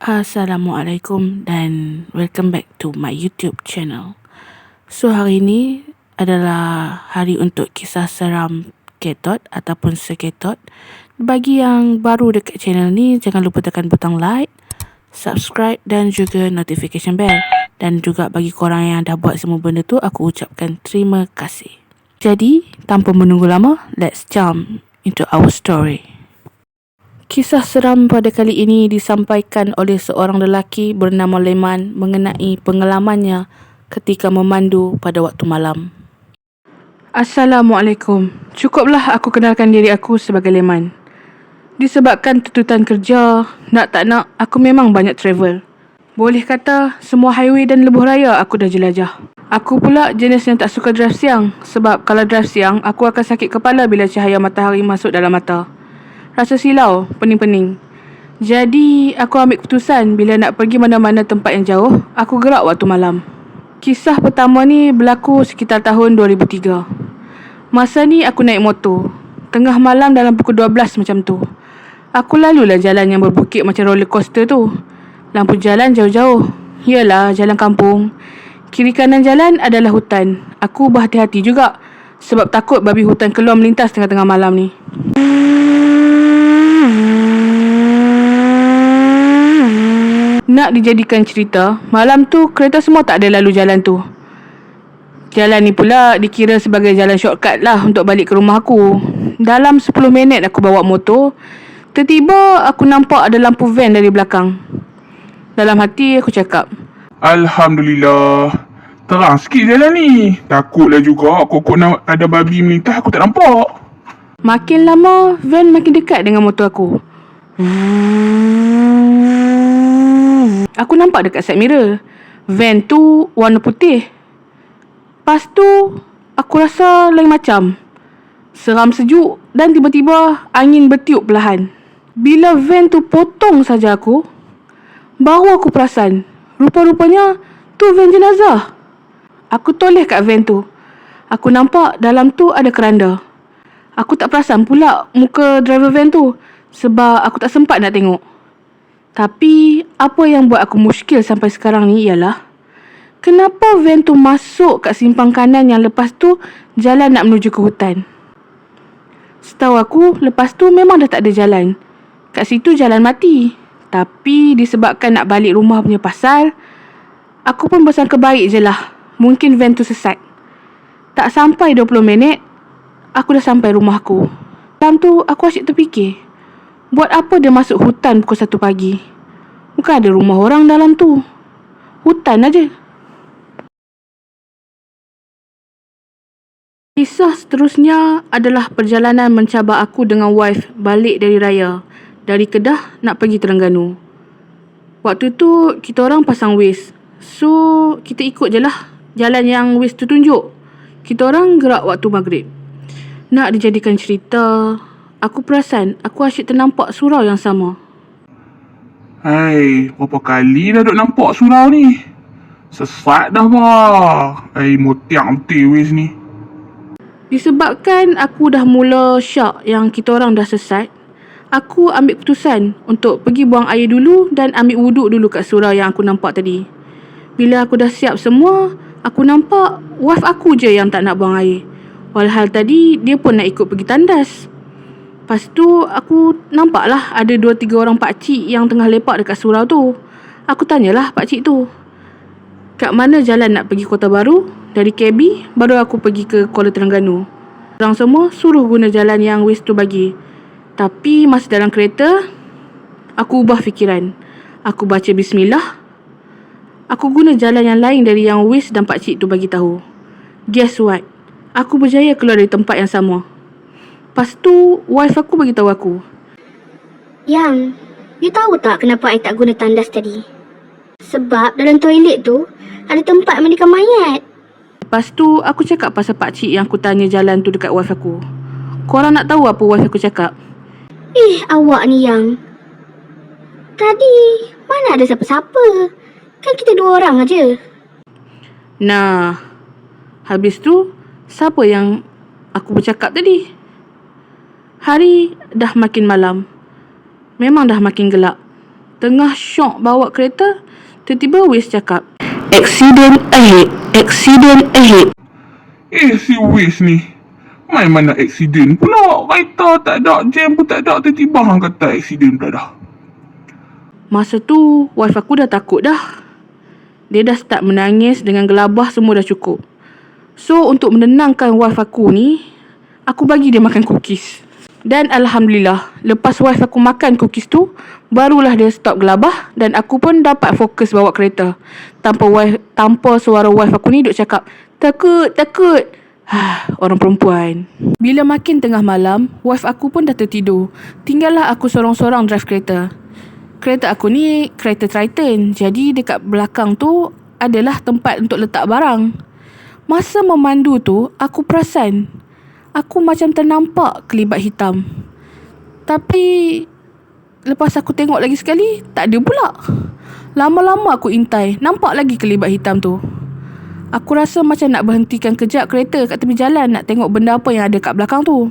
Assalamualaikum dan welcome back to my YouTube channel. So hari ini adalah hari untuk kisah seram Ketot ataupun Seketot. Bagi yang baru dekat channel ni, jangan lupa tekan butang like, subscribe dan juga notification bell. Dan juga bagi korang yang dah buat semua benda tu, aku ucapkan terima kasih. Jadi, tanpa menunggu lama, let's jump into our story. Kisah seram pada kali ini disampaikan oleh seorang lelaki bernama Leman mengenai pengalamannya ketika memandu pada waktu malam. Assalamualaikum. Cukuplah aku kenalkan diri aku sebagai Leman. Disebabkan tuntutan kerja, nak tak nak, aku memang banyak travel. Boleh kata, semua highway dan lebuh raya aku dah jelajah. Aku pula jenis yang tak suka drive siang, sebab kalau drive siang, aku akan sakit kepala bila cahaya matahari masuk dalam mata. Rasa silau, pening-pening. Jadi, aku ambil keputusan bila nak pergi mana-mana tempat yang jauh, aku gerak waktu malam. Kisah pertama ni berlaku sekitar tahun 2003. Masa ni aku naik motor. Tengah malam dalam pukul 12 macam tu. Aku lalulah jalan yang berbukit macam roller coaster tu. Lampu jalan jauh-jauh. Yalah, jalan kampung. Kiri kanan jalan adalah hutan. Aku berhati-hati juga sebab takut babi hutan keluar melintas tengah-tengah malam ni. Nak dijadikan cerita, malam tu kereta semua tak ada lalu jalan tu. Jalan ni pula dikira sebagai jalan shortcut lah untuk balik ke rumah aku. Dalam 10 minit aku bawa motor, tiba-tiba aku nampak ada lampu van dari belakang. Dalam hati aku cakap, Alhamdulillah, terang sikit jalan ni. Takutlah juga kokok nak ada babi melintas aku tak nampak. makin lama van makin dekat dengan motor aku. Aku nampak dekat side mirror, van tu warna putih. Lepas tu aku rasa lain macam. Seram sejuk dan tiba-tiba angin bertiup perlahan. Bila van tu potong saja aku, baru aku perasan rupa-rupanya tu van jenazah. Aku toleh kat van tu. Aku nampak dalam tu ada keranda. Aku tak perasan pula muka driver van tu sebab aku tak sempat nak tengok. Tapi apa yang buat aku muskil sampai sekarang ni ialah kenapa van tu masuk kat simpang kanan yang lepas tu jalan nak menuju ke hutan. Setahu aku lepas tu memang dah tak ada jalan. Kat situ jalan mati. Tapi disebabkan nak balik rumah punya pasal, aku pun bersangka baik je lah. Mungkin van tu sesat. Tak sampai 20 minit, aku dah sampai rumah aku. Dalam tu aku asyik terfikir, buat apa dia masuk hutan pukul 1 pagi? Bukan ada rumah orang dalam tu. Hutan aja. Kisah seterusnya adalah perjalanan mencabar aku dengan wife balik dari raya. Dari Kedah nak pergi Terengganu. Waktu tu kita orang pasang Waze. So kita ikut je lah jalan yang Waze tu tunjuk. Kita orang gerak waktu maghrib. Nak dijadikan cerita, aku perasan aku asyik ternampak surau yang sama. Hai, berapa kali dah duk nampak surau ni? Sesat dah bah. Motiak betul wes ni. Disebabkan aku dah mula syak yang kita orang dah sesat, aku ambil keputusan untuk pergi buang air dulu dan ambil wuduk dulu kat surau yang aku nampak tadi. Bila aku dah siap semua, aku nampak wife aku je yang tak nak buang air. Walhal tadi dia pun nak ikut pergi tandas. Lepas tu aku nampak lah ada 2-3 orang pakcik yang tengah lepak dekat surau tu. Aku tanyalah pakcik tu, kat mana jalan nak pergi Kota Baru? Dari KB baru aku pergi ke Kuala Terengganu. Orang semua suruh guna jalan yang Waze tu bagi. Tapi masa dalam kereta, aku ubah fikiran. Aku baca bismillah. Aku guna jalan yang lain dari yang Waze dan pakcik tu bagi tahu. Guess what? Aku berjaya keluar dari tempat yang sama. Lepas tu, wife aku bagi tahu aku, Yang, you tahu tak kenapa I tak guna tandas tadi? Sebab dalam toilet tu ada tempat mandikan mayat. Lepas tu, aku cakap pasal pakcik yang aku tanya jalan tu dekat wife aku. Korang nak tahu apa wife aku cakap? Awak ni Yang. Tadi mana ada siapa-siapa? Kan kita 2 orang aja. Nah, habis tu, siapa yang aku bercakap tadi? Hari dah makin malam. Memang dah makin gelap. Tengah syok bawa kereta, tiba-tiba Waze cakap, accident ahead, accident ahead. Si Wiz ni. Main mana aksiden pula. Kereta tak ada, jam pun tak ada. Tiba-tiba hang kata aksiden pula dah. Masa tu, wife aku dah takut dah. Dia dah start menangis dengan gelabah, semua dah cukup. So, untuk menenangkan wife aku ni, aku bagi dia makan cookies. Dan Alhamdulillah, lepas wife aku makan cookies tu, barulah dia stop gelabah dan aku pun dapat fokus bawa kereta. Tanpa suara wife aku ni duk cakap, takut. Orang perempuan. Bila makin tengah malam, wife aku pun dah tertidur. Tinggallah aku sorang-sorang drive kereta. Kereta aku ni kereta Triton. Jadi dekat belakang tu adalah tempat untuk letak barang. Masa memandu tu, aku perasan aku macam ternampak kelibat hitam. Tapi lepas aku tengok lagi sekali, tak ada pula. Lama-lama aku intai, nampak lagi kelibat hitam tu. Aku rasa macam nak berhentikan kejap kereta kat tepi jalan, nak tengok benda apa yang ada kat belakang tu.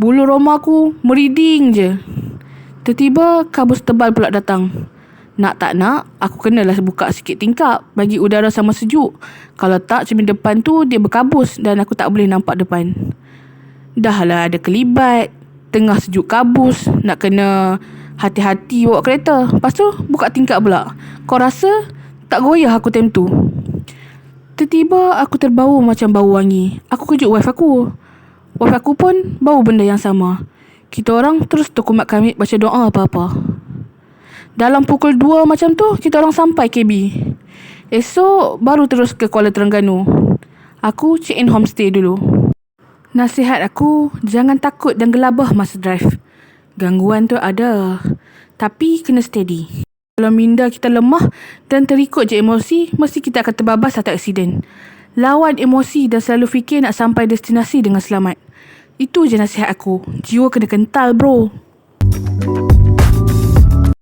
Bulu roma aku meriding je. Tiba-tiba kabus tebal pula datang. Nak tak nak, aku kenalah buka sikit tingkap, bagi udara sama sejuk. Kalau tak, cermin depan tu dia berkabus dan aku tak boleh nampak depan. Dah lah ada kelibat, tengah sejuk kabus, nak kena hati-hati bawa kereta. Lepas tu buka tingkap pula. Kau rasa tak goyah aku time tu? Tiba-tiba aku terbau macam bau wangi. Aku kejut wife aku. Wife aku pun bau benda yang sama. Kita orang terus terkumat kamit baca doa apa-apa. Dalam pukul 2 macam tu, kita orang sampai KB. Esok baru terus ke Kuala Terengganu. Aku check in homestay dulu. Nasihat aku, jangan takut dan gelabah masa drive. Gangguan tu ada, tapi kena steady. Kalau minda kita lemah dan terikut je emosi, mesti kita akan terbabas atau aksiden. Lawan emosi dan selalu fikir nak sampai destinasi dengan selamat. Itu je nasihat aku. Jiwa kena kental bro.